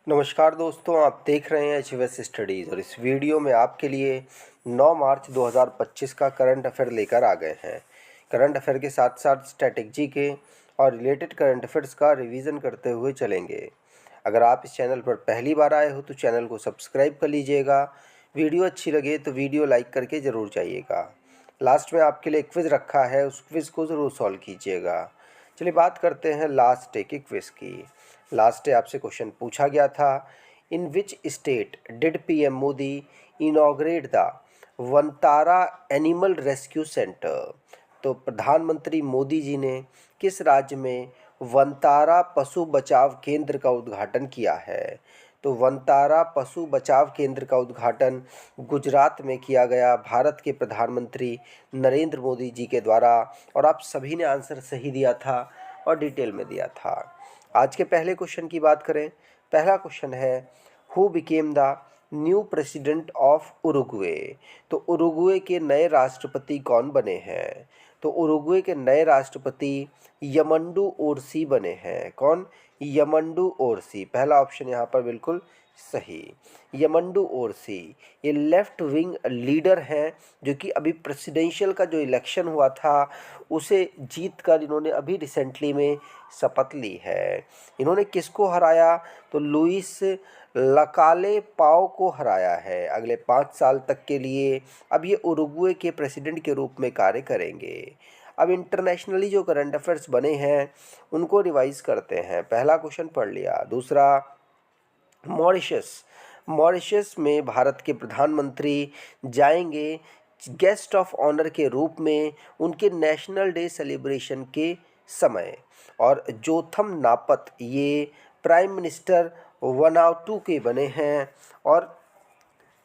नमस्कार दोस्तों, आप देख रहे हैं एचवीएस स्टडीज़ और इस वीडियो में आपके लिए 9 मार्च 2025 का करंट अफेयर लेकर आ गए हैं। करंट अफेयर के साथ साथ स्ट्रैटेजी के और रिलेटेड करंट अफेयर्स का रिवीजन करते हुए चलेंगे। अगर आप इस चैनल पर पहली बार आए हो तो चैनल को सब्सक्राइब कर लीजिएगा। वीडियो अच्छी लगे तो वीडियो लाइक करके ज़रूर जाइएगा। लास्ट में आपके लिए क्विज़ रखा है, उस क्विज़ को ज़रूर सॉल्व कीजिएगा। चलिए बात करते हैं लास्ट डे के क्विज़ की। लास्ट डे आपसे क्वेश्चन पूछा गया था, in which state did PM Modi inaugurate the Vantara animal rescue centre. तो प्रधानमंत्री मोदी जी ने किस राज्य में वनतारा पशु बचाव केंद्र का उद्घाटन किया है। तो वनतारा पशु बचाव केंद्र का उद्घाटन गुजरात में किया गया भारत के प्रधानमंत्री नरेंद्र मोदी जी के द्वारा। और आप सभी ने आंसर सही दिया था और डिटेल में दिया था। आज के पहले क्वेश्चन की बात करें। पहला क्वेश्चन है, who became the new president of Uruguay. तो उरुग्वे के नए राष्ट्रपति कौन बने हैं। तो उरुग्वे के नए राष्ट्रपति यमंडू ओरसी बने हैं। कौन? यमंडू ओरसी। पहला ऑप्शन यहाँ पर बिल्कुल सही, यमंडू ओरसी। ये लेफ्ट विंग लीडर हैं जो कि अभी प्रेसिडेंशियल का जो इलेक्शन हुआ था उसे जीत कर इन्होंने अभी रिसेंटली में शपथ ली है। इन्होंने किसको हराया? तो लुइस लकाले पाओ को हराया है। अगले 5 साल तक के लिए अब ये उरुग्वे के प्रेसिडेंट के रूप में कार्य करेंगे। अब इंटरनेशनली जो करंट अफेयर्स बने हैं उनको रिवाइज करते हैं। पहला क्वेश्चन पढ़ लिया। दूसरा, मॉरिशस में भारत के प्रधानमंत्री जाएंगे गेस्ट ऑफ ऑनर के रूप में उनके नेशनल डे सेलिब्रेशन के समय। और जोथम नापत ये प्राइम मिनिस्टर वनाउटू के बने हैं। और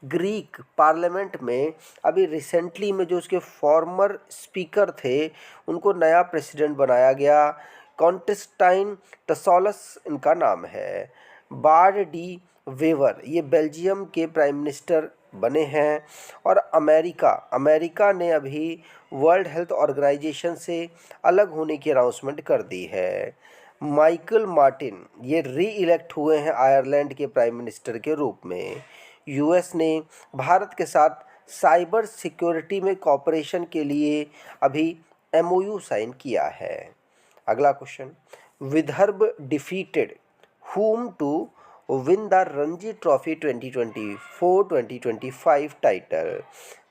ग्रीक पार्लियामेंट में अभी रिसेंटली में जो उसके फॉर्मर स्पीकर थे उनको नया प्रेसिडेंट बनाया गया। कॉन्टेस्टाइन टसॉलस इनका नाम है। बार्ड डी वेवर ये बेल्जियम के प्राइम मिनिस्टर बने हैं। और अमेरिका ने अभी वर्ल्ड हेल्थ ऑर्गेनाइजेशन से अलग होने की अनाउंसमेंट कर दी है। माइकल मार्टिन ये री इलेक्ट हुए हैं आयरलैंड के प्राइम मिनिस्टर के रूप में। यूएस ने भारत के साथ साइबर सिक्योरिटी में कॉपरेशन के लिए अभी एमओयू साइन किया है। अगला question, Vidarbha defeated whom to win the Ranji trophy 2024-2025 title.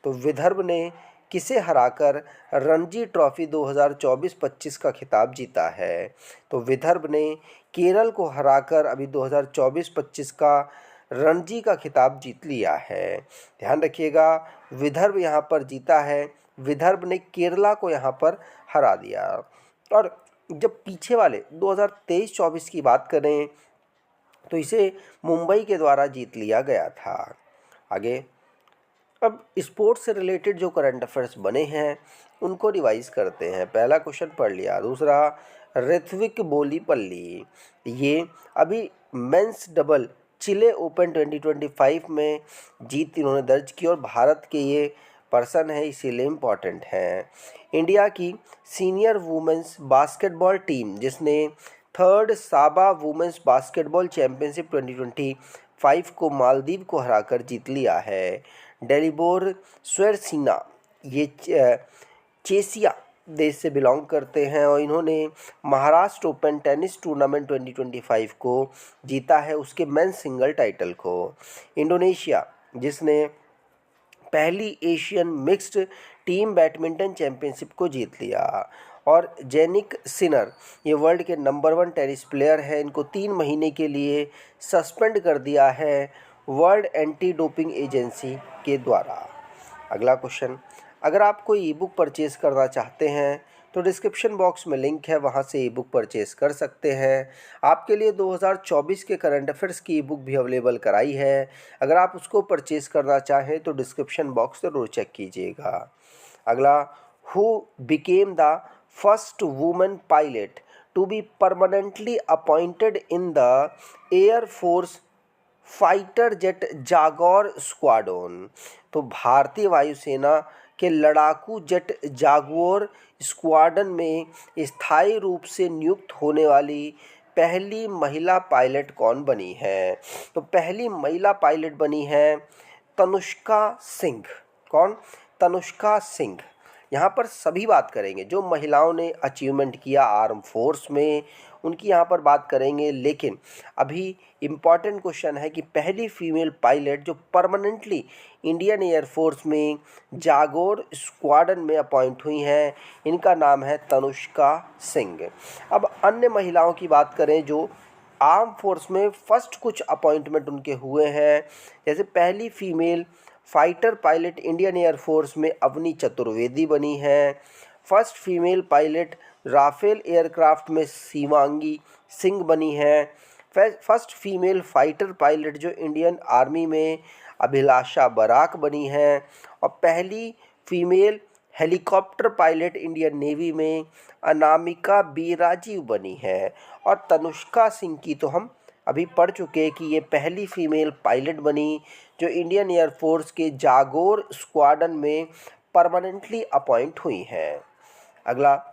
तो विदर्भ ने किसे हराकर रणजी ट्रॉफी 2024-25 का खिताब जीता है। तो विदर्भ ने केरल को हराकर अभी 2024-25 का रणजी का खिताब जीत लिया है। ध्यान रखिएगा, विदर्भ यहाँ पर जीता है, विदर्भ ने केरला को यहाँ पर हरा दिया। और जब पीछे वाले 2023-24 की बात करें तो इसे मुंबई के द्वारा जीत लिया गया था। आगे अब स्पोर्ट्स से रिलेटेड जो करंट अफेयर्स बने हैं उनको रिवाइज करते हैं। पहला क्वेश्चन पढ़ लिया। दूसरा, ऋत्विक बोलीपल्ली ये अभी मेंस डबल चिले ओपन 2025 में जीत इन्होंने दर्ज की और भारत के ये पर्सन है इसीलिए इम्पॉर्टेंट हैं। इंडिया की सीनियर वुमेंस बास्केटबॉल टीम जिसने थर्ड साबा वुमेंस बास्केटबॉल चैंपियनशिप 2025 को मालदीव को हराकर जीत लिया है। डेलिबोर स्वेरसिना ये चेसिया देश से बिलोंग करते हैं और इन्होंने महाराष्ट्र ओपन टेनिस टूर्नामेंट 2025 को जीता है, उसके मेंस सिंगल टाइटल को। इंडोनेशिया जिसने पहली Asian mixed team badminton championship को जीत लिया। और जेनिक सिनर ये वर्ल्ड के नंबर 1 टेनिस प्लेयर हैं, इनको 3 महीने के लिए सस्पेंड कर दिया है वर्ल्ड एंटी डोपिंग एजेंसी के द्वारा। अगला क्वेश्चन, अगर आप कोई ई बुक परचेज़ करना चाहते हैं तो डिस्क्रिप्शन बॉक्स में लिंक है, वहां से ई बुक परचेज कर सकते हैं। आपके लिए 2024 के करंट अफेयर्स की ई बुक भी अवेलेबल कराई है। अगर आप उसको परचेज़ करना चाहें तो डिस्क्रिप्शन बॉक्स ज़रूर चेक कीजिएगा। अगला, who became the first women pilot to be permanently appointed in the air force fighter jet Jaguar squadron. तो भारतीय वायुसेना के लड़ाकू जेट जागुआर स्क्वाड्रन में स्थायी रूप से नियुक्त होने वाली पहली महिला पायलट कौन बनी है? तो पहली महिला पायलट बनी है तनुष्का सिंह। कौन? तनुष्का सिंह। यहाँ पर सभी बात करेंगे जो महिलाओं ने अचीवमेंट किया आर्म फोर्स में, उनकी यहाँ पर बात करेंगे। लेकिन अभी इम्पॉर्टेंट क्वेश्चन है कि पहली फीमेल पायलट जो परमानेंटली इंडियन एयरफोर्स में जागोर स्क्वाड्रन में अपॉइंट हुई हैं, इनका नाम है तनुष्का सिंह। अब अन्य महिलाओं की बात करें जो आर्म फोर्स में फर्स्ट कुछ अपॉइंटमेंट उनके हुए हैं, जैसे पहली female fighter pilot Indian Air Force में अवनी चतुर्वेदी बनी है। First female pilot Rafale aircraft में शिवांगी सिंह बनी है। फर्स्ट फीमेल फाइटर पायलट जो इंडियन आर्मी में अभिलाषा बराक बनी है। और पहली female helicopter pilot Indian Navy में अनामिका बी राजीव बनी है। और तनुष्का सिंह की तो हम अभी पढ़ चुके कि ये पहली फीमेल पायलट बनी जो इंडियन एयरफोर्स के जागोर स्क्वाड्रन में परमानेंटली अपॉइंट हुई हैं। अगला,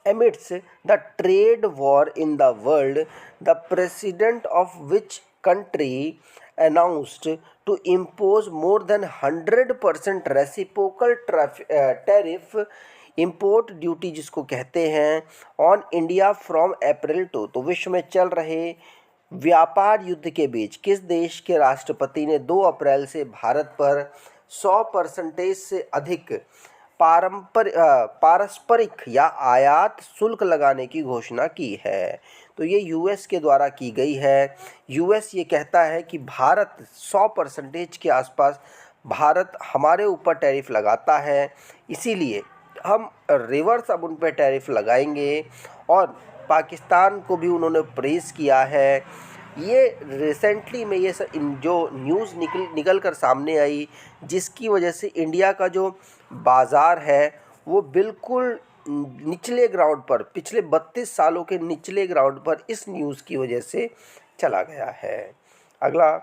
amidst the trade war in the world, the president of which country announced to impose more than 100% reciprocal tariff import duty जिसको कहते हैं on India from April 2। तो विश्व में चल रहे व्यापार युद्ध के बीच किस देश के राष्ट्रपति ने 2 अप्रैल से भारत पर 100% से अधिक पारस्परिक या आयात शुल्क लगाने की घोषणा की है? तो ये यूएस के द्वारा की गई है। यूएस ये कहता है कि भारत 100% के आसपास भारत हमारे ऊपर टैरिफ लगाता है, इसीलिए हम रिवर्स अब उन पर टैरिफ लगाएंगे। और पाकिस्तान को भी उन्होंने प्रेज़ किया है। ये रिसेंटली में ये जो न्यूज़ निकल कर सामने आई, जिसकी वजह से इंडिया का जो बाज़ार है वो बिल्कुल निचले ग्राउंड पर, पिछले 32 सालों के निचले ग्राउंड पर इस न्यूज़ की वजह से चला गया है। अगला,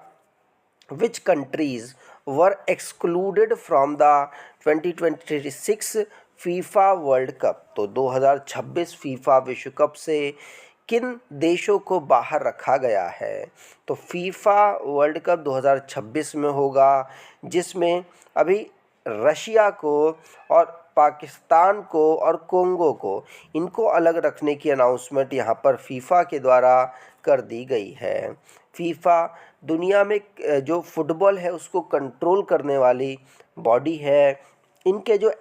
which countries were excluded from the 2026 FIFA world cup? तो 2026 फीफा विश्व कप से किन देशों को बाहर रखा गया है? तो फीफा वर्ल्ड कप 2026 में होगा, जिसमें अभी रशिया को और पाकिस्तान को और कोंगो को, इनको अलग रखने की अनाउंसमेंट यहाँ पर फीफा के द्वारा कर दी गई है। फीफा दुनिया में जो फुटबॉल है उसको कंट्रोल करने वाली बॉडी है। इनके जो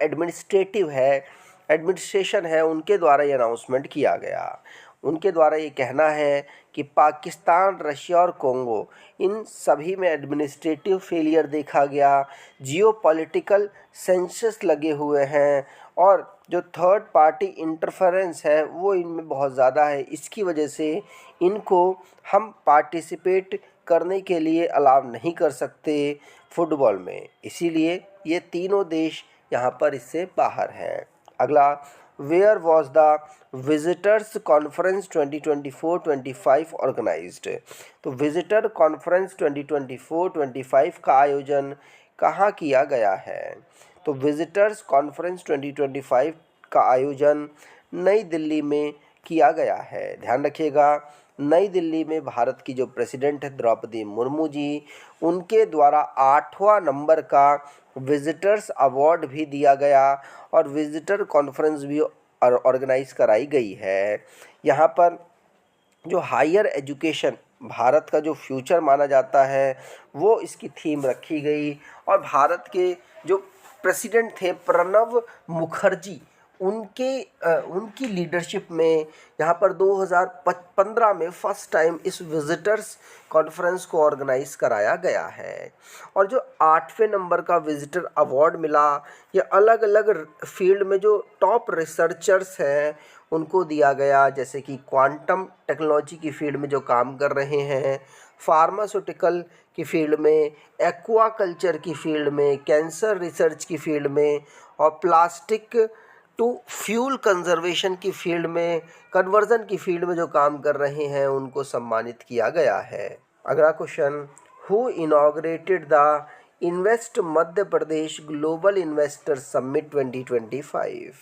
एडमिनिस्ट्रेशन है उनके द्वारा ये अनाउंसमेंट किया गया। उनके द्वारा ये कहना है कि पाकिस्तान, रशिया और कोंगो, इन सभी में एडमिनिस्ट्रेटिव फेलियर देखा गया, जियोपॉलिटिकल सेंसस लगे हुए हैं और जो थर्ड पार्टी इंटरफेरेंस है वो इनमें बहुत ज़्यादा है। इसकी वजह से इनको हम पार्टिसिपेट करने के लिए अलाउ नहीं कर सकते फुटबॉल में, इसीलिए ये तीनों देश यहाँ पर इससे बाहर हैं। अगला, where was the visitors conference 2024-25 organised? तो विजिटर कॉन्फ्रेंस 2024-25 का आयोजन कहाँ किया गया है? तो विजिटर्स कॉन्फ्रेंस 2025 का आयोजन नई दिल्ली में किया गया है। ध्यान रखिएगा, नई दिल्ली में भारत की जो प्रेसिडेंट है द्रौपदी मुर्मू जी, उनके द्वारा 8वां नंबर का विजिटर्स अवार्ड भी दिया गया और विजिटर कॉन्फ्रेंस भी ऑर्गेनाइज कराई गई है। यहाँ पर जो हायर एजुकेशन भारत का जो फ्यूचर माना जाता है वो इसकी थीम रखी गई। और भारत के जो प्रेसिडेंट थे प्रणब मुखर्जी, उनकी लीडरशिप में यहाँ पर 2015 में फर्स्ट टाइम इस विजिटर्स कॉन्फ्रेंस को ऑर्गेनाइज कराया गया है। और जो 8वें नंबर का विजिटर अवार्ड मिला, ये अलग अलग फील्ड में जो टॉप रिसर्चर्स हैं उनको दिया गया, जैसे कि क्वांटम टेक्नोलॉजी की फील्ड में जो काम कर रहे हैं, फार्मास्यूटिकल की फील्ड में, एक्वाकल्चर की फील्ड में, कैंसर रिसर्च की फील्ड में और प्लास्टिक टू फ्यूल कंजर्वेशन की फील्ड में, कन्वर्जन की फील्ड में जो काम कर रहे हैं उनको सम्मानित किया गया है। अगला question, who inaugurated the invest Madhya Pradesh global investor summit 2025?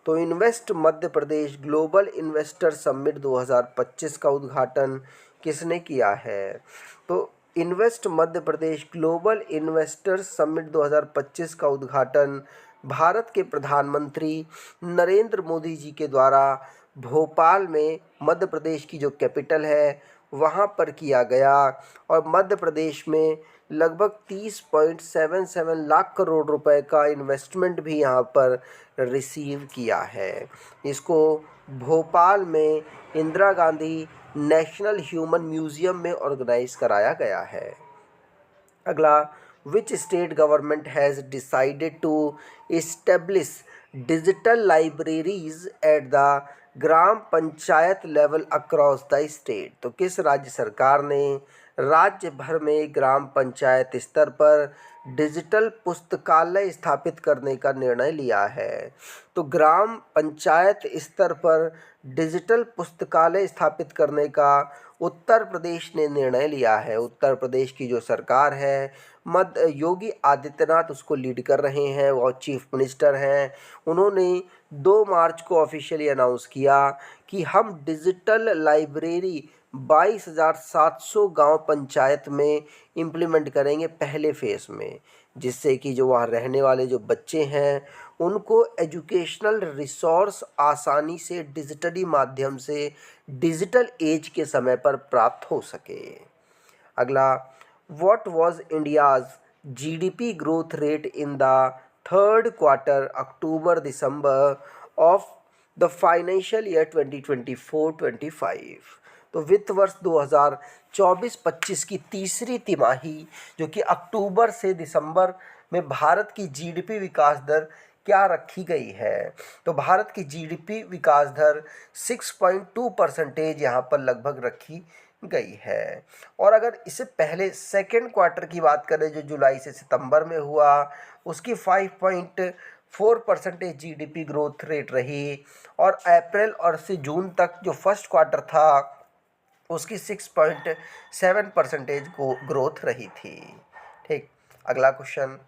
तो invest Madhya Pradesh global investor summit 2025 का उद्घाटन किसने किया है? तो invest Madhya Pradesh global investor summit 2025 का उद्घाटन भारत के प्रधानमंत्री नरेंद्र मोदी जी के द्वारा भोपाल में, मध्य प्रदेश की जो कैपिटल है, वहाँ पर किया गया। और मध्य प्रदेश में लगभग 30.77 लाख करोड़ रुपए का इन्वेस्टमेंट भी यहाँ पर रिसीव किया है। इसको भोपाल में Indira Gandhi National Human Museum में ऑर्गेनाइज कराया गया है। अगला, which state government has decided to establish digital libraries at the gram panchayat level across the state? तो किस राज्य सरकार ने राज्य भर में ग्राम पंचायत स्तर पर डिजिटल पुस्तकालय स्थापित करने का निर्णय लिया है? तो ग्राम पंचायत स्तर पर डिजिटल पुस्तकालय स्थापित करने का उत्तर प्रदेश ने निर्णय लिया है। उत्तर प्रदेश की जो सरकार है, योगी आदित्यनाथ उसको लीड कर रहे हैं और चीफ मिनिस्टर हैं। उन्होंने 2 मार्च को ऑफिशियली अनाउंस किया कि हम डिजिटल लाइब्रेरी 22,700 गांव पंचायत में इम्प्लीमेंट करेंगे पहले फेज़ में, जिससे कि जो वहाँ रहने वाले जो बच्चे हैं उनको एजुकेशनल रिसोर्स आसानी से डिजिटली माध्यम से डिजिटल एज के समय पर प्राप्त हो सके। अगला, what was India's GDP growth rate in the third quarter October December of the financial year 2024-25? तो वित्त वर्ष 2024-25 की तीसरी तिमाही जो कि अक्टूबर से दिसंबर में भारत की जीडीपी विकास दर क्या रखी गई है? तो भारत की जीडीपी विकास दर 6.2% यहाँ पर लगभग रखी गई है। और अगर इससे पहले सेकेंड क्वार्टर की बात करें जो जुलाई से सितंबर में हुआ, उसकी 5.4% जीडीपी ग्रोथ रेट रही। और अप्रैल और से जून तक जो फर्स्ट क्वार्टर था उसकी 6.7% को ग्रोथ रही थी। ठीक, अगला question,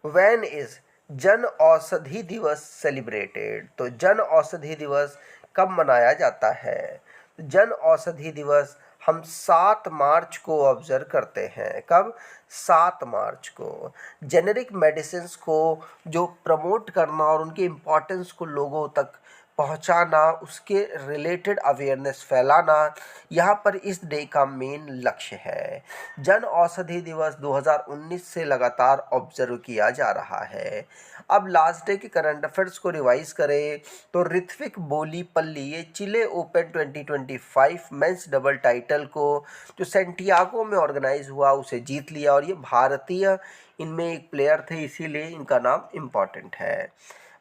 when is Jan Aushadhi दिवस सेलिब्रेटेड? तो जन औषधि दिवस कब मनाया जाता है? जन औषधि दिवस हम 7 मार्च को ऑब्जर्व करते हैं। कब? 7 मार्च को। जेनेरिक मेडिसिन्स को जो प्रमोट करना और उनके इम्पोर्टेंस को लोगों तक पहुंचाना, उसके रिलेटेड अवेयरनेस फैलाना, यहाँ पर इस डे का मेन लक्ष्य है। जन औषधि दिवस 2019 से लगातार ऑब्जर्व किया जा रहा है। अब लास्ट डे के करंट अफेयर्स को रिवाइज करें तो ऋत्विक बोलीपल्ली ये चिले ओपन 2025 मेंस डबल टाइटल को जो सेंटियागो में ऑर्गेनाइज हुआ उसे जीत लिया। और ये भारतीय इनमें एक प्लेयर थे, इसीलिए इनका नाम इम्पॉर्टेंट है।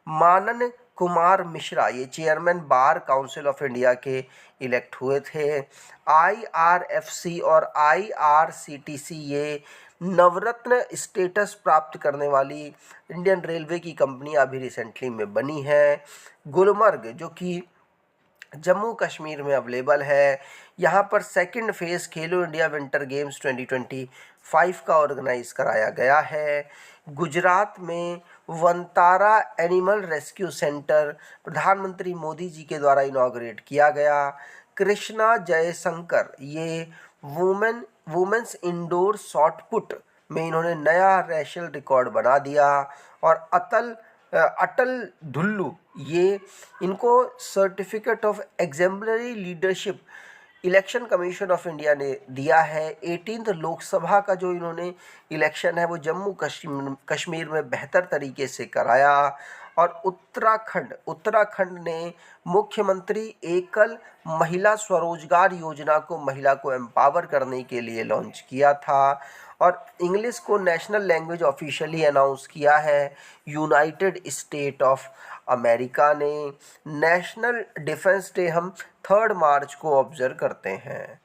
मानन कुमार मिश्रा ये chairman bar council of India के इलेक्ट हुए थे। IRFC और IRCTC ये नवरत्न स्टेटस प्राप्त करने वाली इंडियन रेलवे की कंपनियां अभी रिसेंटली में बनी है। गुलमर्ग जो कि जम्मू कश्मीर में अवेलेबल है, यहाँ पर सेकंड फेज़ खेलो इंडिया विंटर गेम्स 2025 का ऑर्गेनाइज कराया गया है। गुजरात में वंतारा एनिमल रेस्क्यू सेंटर प्रधानमंत्री मोदी जी के द्वारा इनॉग्रेट किया गया। कृष्णा जयशंकर ये वुमेन्स इंडोर शॉट पुट में इन्होंने नया नेशनल रिकॉर्ड बना दिया। और अटल ढुल्लू ये इनको certificate of exemplary leadership election commission of India ने दिया है। 18th लोकसभा का जो इन्होंने इलेक्शन है वो जम्मू कश्मीर में बेहतर तरीके से कराया। और उत्तराखंड ने मुख्यमंत्री एकल महिला स्वरोजगार योजना को महिला को एम्पावर करने के लिए लॉन्च किया था। और इंग्लिश को नेशनल लैंग्वेज ऑफिशियली अनाउंस किया है यूनाइटेड स्टेट ऑफ अमेरिका ने। नेशनल डिफेंस डे हम 3 मार्च को ऑब्जर्व करते हैं।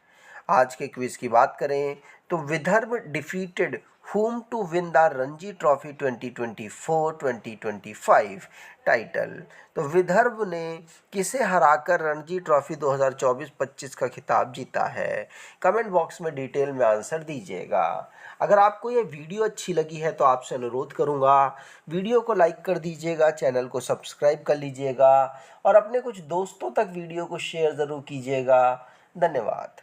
आज के क्विज की बात करें तो Vidarbha defeated whom to win the Ranji trophy 2024-2025 title. तो विदर्भ ने किसे हराकर रणजी ट्रॉफी 2024-25 का खिताब जीता है? कमेंट बॉक्स में डिटेल में आंसर दीजिएगा। अगर आपको ये वीडियो अच्छी लगी है तो आपसे अनुरोध करूंगा, वीडियो को लाइक कर दीजिएगा, चैनल को सब्सक्राइब कर लीजिएगा और अपने कुछ दोस्तों तक वीडियो को शेयर ज़रूर कीजिएगा। धन्यवाद।